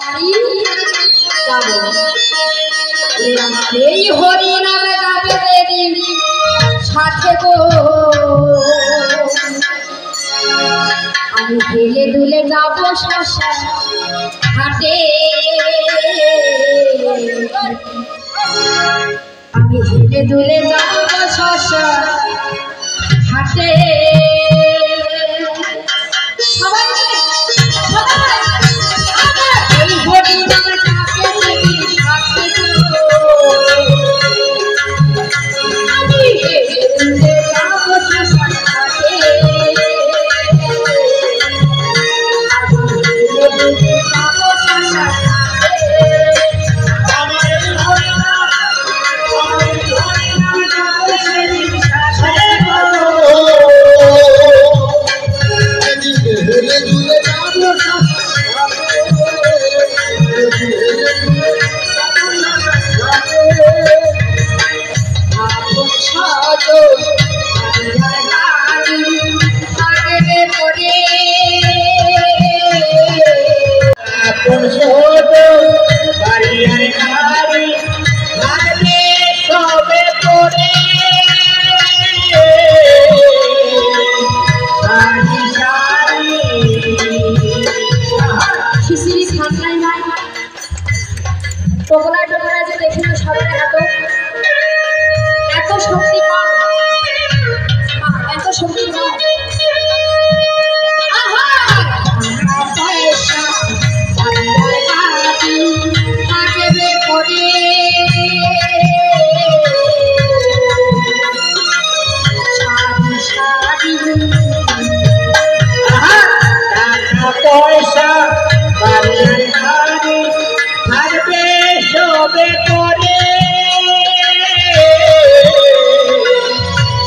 বাড়ি যাব এই হরি নামে যাবে দেবী সাথে গো আমি হেলে দুলে যাব শশা হাটে আমি হেলে দুলে যাব শশা হাটে সবাই এই হরি নামে যাবে দেবী সাথে গো আমি হেলে দুলে যাব শশা হাটে টোকলায় টোকলায় যে দেখিল সবাই এত শক্তি কম এত শক্তি কম পয়সা থাকবে সবে করে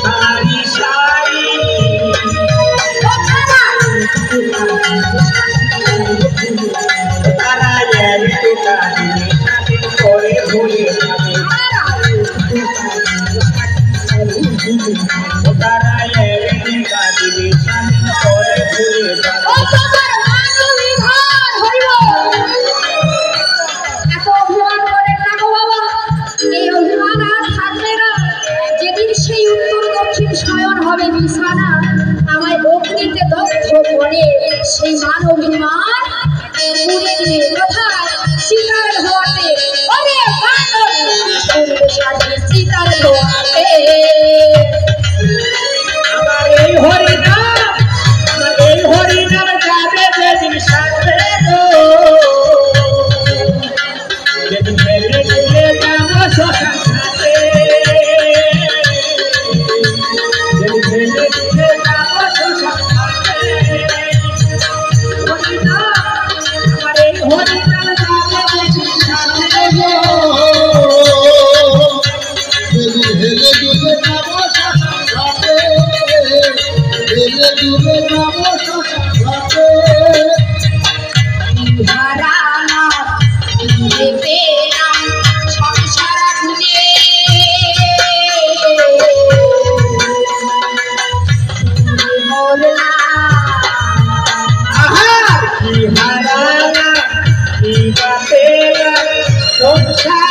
সারি সারি তারা একটু করে ভুলে যাবে তারা একটু করে ভুলে যাবে আমায় অগ্নিতে দগ্ধ করে সেই মান অভিমান পুড়ে দিয়ে কোথায় শিকার হওয়াতে শিকার হওয়াতে আমার এই হরিনাম যাবে যেদিন সাথে গো যেদিন ফেলে দিলে যাব শ্মশান ঘাটে যেদিন ফেলে দিলে যাব শ্মশান ঘাটে আমার এই হরিনাম যাবে যেদিন সাথে গো যেদিন ফেলে দিলে যাব শ্মশান ঘাটে ফেলে দিলে যাব শ্মশান ঘাটে সংসার